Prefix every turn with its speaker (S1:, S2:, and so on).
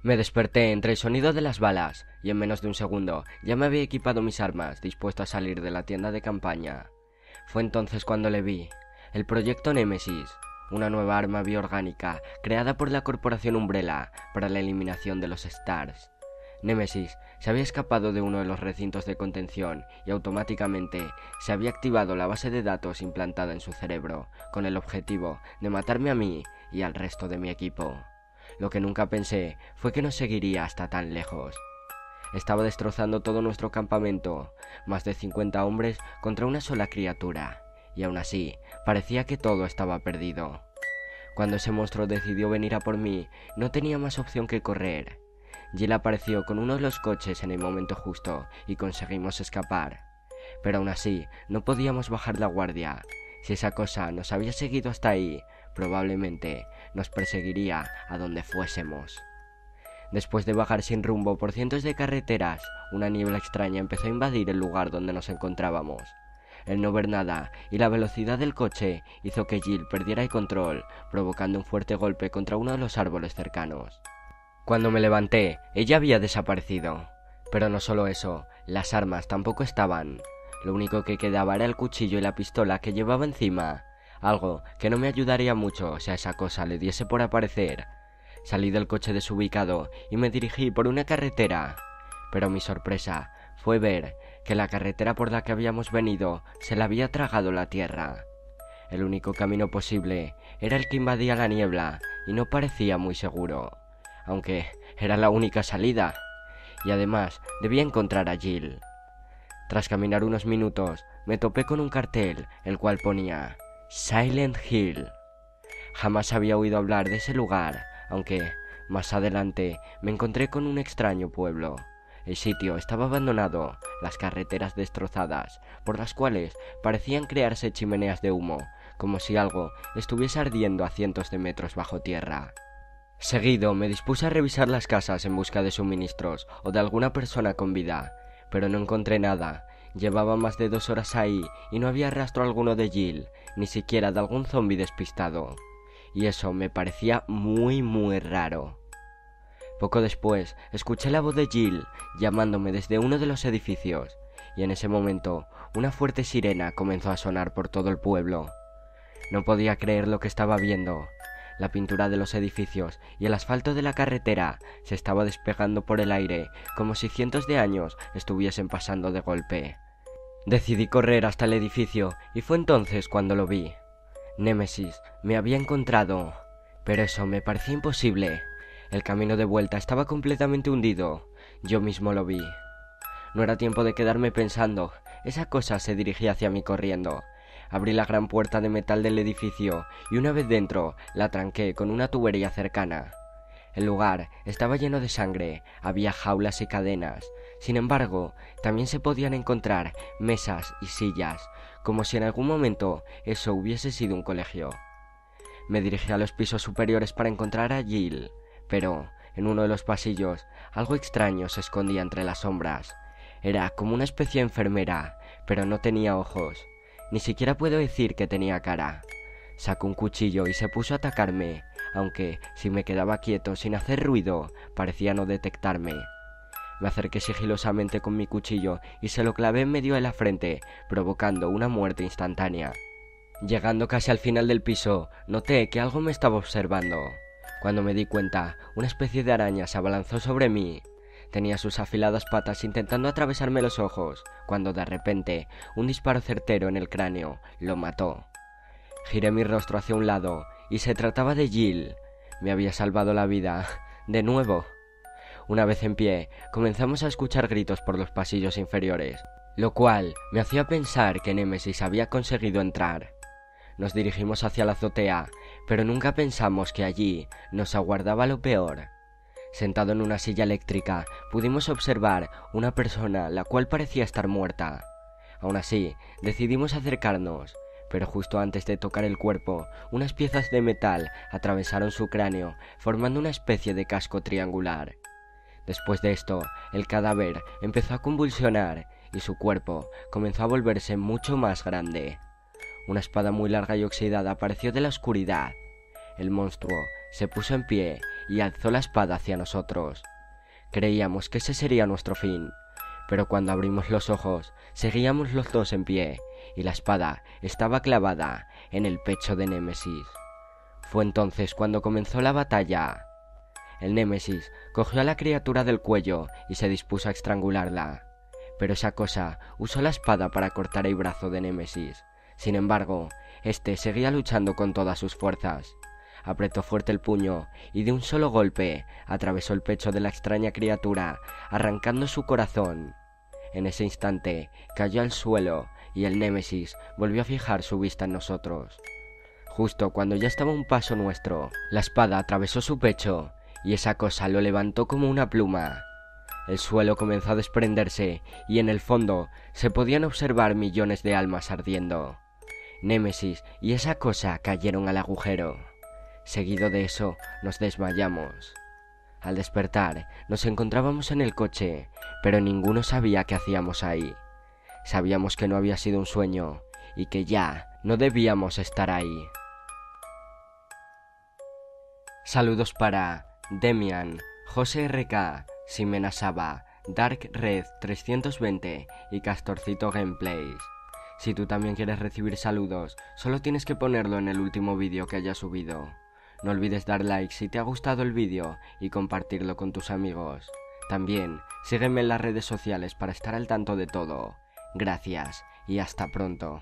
S1: Me desperté entre el sonido de las balas, y en menos de un segundo ya me había equipado mis armas, dispuesto a salir de la tienda de campaña. Fue entonces cuando le vi. El proyecto Némesis, una nueva arma bioorgánica creada por la corporación Umbrella para la eliminación de los Stars. Némesis se había escapado de uno de los recintos de contención y automáticamente se había activado la base de datos implantada en su cerebro, con el objetivo de matarme a mí y al resto de mi equipo. Lo que nunca pensé fue que nos seguiría hasta tan lejos. Estaba destrozando todo nuestro campamento, más de 50 hombres contra una sola criatura, y aún así parecía que todo estaba perdido. Cuando ese monstruo decidió venir a por mí, no tenía más opción que correr. Jill apareció con uno de los coches en el momento justo y conseguimos escapar. Pero aún así no podíamos bajar la guardia. Si esa cosa nos había seguido hasta ahí, probablemente nos perseguiría a donde fuésemos. Después de vagar sin rumbo por cientos de carreteras, una niebla extraña empezó a invadir el lugar donde nos encontrábamos. El no ver nada y la velocidad del coche hizo que Jill perdiera el control, provocando un fuerte golpe contra uno de los árboles cercanos. Cuando me levanté, ella había desaparecido. Pero no solo eso, las armas tampoco estaban. Lo único que quedaba era el cuchillo y la pistola que llevaba encima, algo que no me ayudaría mucho si a esa cosa le diese por aparecer. Salí del coche desubicado y me dirigí por una carretera, pero mi sorpresa fue ver que la carretera por la que habíamos venido se la había tragado la tierra. El único camino posible era el que invadía la niebla y no parecía muy seguro, aunque era la única salida, y además debía encontrar a Jill. Tras caminar unos minutos, me topé con un cartel, el cual ponía Silent Hill. Jamás había oído hablar de ese lugar, aunque más adelante me encontré con un extraño pueblo. El sitio estaba abandonado, las carreteras destrozadas, por las cuales parecían crearse chimeneas de humo, como si algo estuviese ardiendo a cientos de metros bajo tierra. Seguido me dispuse a revisar las casas en busca de suministros o de alguna persona con vida, pero no encontré nada. Llevaba más de 2 horas ahí y no había rastro alguno de Jill, ni siquiera de algún zombi despistado. Y eso me parecía muy raro. Poco después escuché la voz de Jill llamándome desde uno de los edificios, y en ese momento una fuerte sirena comenzó a sonar por todo el pueblo. No podía creer lo que estaba viendo. La pintura de los edificios y el asfalto de la carretera se estaba despegando por el aire, como si cientos de años estuviesen pasando de golpe. Decidí correr hasta el edificio y fue entonces cuando lo vi. Némesis me había encontrado, pero eso me parecía imposible. El camino de vuelta estaba completamente hundido. Yo mismo lo vi. No era tiempo de quedarme pensando. Esa cosa se dirigía hacia mí corriendo. Abrí la gran puerta de metal del edificio y una vez dentro la tranqué con una tubería cercana. El lugar estaba lleno de sangre, había jaulas y cadenas. Sin embargo, también se podían encontrar mesas y sillas, como si en algún momento eso hubiese sido un colegio. Me dirigí a los pisos superiores para encontrar a Jill, pero en uno de los pasillos algo extraño se escondía entre las sombras. Era como una especie de enfermera, pero no tenía ojos. Ni siquiera puedo decir que tenía cara. Sacó un cuchillo y se puso a atacarme, aunque si me quedaba quieto sin hacer ruido, parecía no detectarme. Me acerqué sigilosamente con mi cuchillo y se lo clavé en medio de la frente, provocando una muerte instantánea. Llegando casi al final del piso, noté que algo me estaba observando. Cuando me di cuenta, una especie de araña se abalanzó sobre mí. Tenía sus afiladas patas intentando atravesarme los ojos, cuando de repente un disparo certero en el cráneo lo mató. Giré mi rostro hacia un lado y se trataba de Jill. Me había salvado la vida. De nuevo. Una vez en pie, comenzamos a escuchar gritos por los pasillos inferiores, lo cual me hacía pensar que Némesis había conseguido entrar. Nos dirigimos hacia la azotea, pero nunca pensamos que allí nos aguardaba lo peor. Sentado en una silla eléctrica, pudimos observar una persona la cual parecía estar muerta. Aún así, decidimos acercarnos, pero justo antes de tocar el cuerpo, unas piezas de metal atravesaron su cráneo, formando una especie de casco triangular. Después de esto, el cadáver empezó a convulsionar y su cuerpo comenzó a volverse mucho más grande. Una espada muy larga y oxidada apareció de la oscuridad. El monstruo se puso en pie y alzó la espada hacia nosotros. Creíamos que ese sería nuestro fin, pero cuando abrimos los ojos, seguíamos los dos en pie, y la espada estaba clavada en el pecho de Némesis. Fue entonces cuando comenzó la batalla. El Némesis cogió a la criatura del cuello y se dispuso a estrangularla, pero esa cosa usó la espada para cortar el brazo de Némesis. Sin embargo, este seguía luchando con todas sus fuerzas. Apretó fuerte el puño y de un solo golpe atravesó el pecho de la extraña criatura, arrancando su corazón. En ese instante cayó al suelo y el Némesis volvió a fijar su vista en nosotros. Justo cuando ya estaba a un paso nuestro, la espada atravesó su pecho y esa cosa lo levantó como una pluma. El suelo comenzó a desprenderse y en el fondo se podían observar millones de almas ardiendo. Némesis y esa cosa cayeron al agujero. Seguido de eso, nos desmayamos. Al despertar, nos encontrábamos en el coche, pero ninguno sabía qué hacíamos ahí. Sabíamos que no había sido un sueño y que ya no debíamos estar ahí. Saludos para Demian, José RK, Ximena Saba, Dark Red 320 y Castorcito Gameplays. Si tú también quieres recibir saludos, solo tienes que ponerlo en el último vídeo que haya subido. No olvides dar like si te ha gustado el vídeo y compartirlo con tus amigos. También sígueme en las redes sociales para estar al tanto de todo. Gracias y hasta pronto.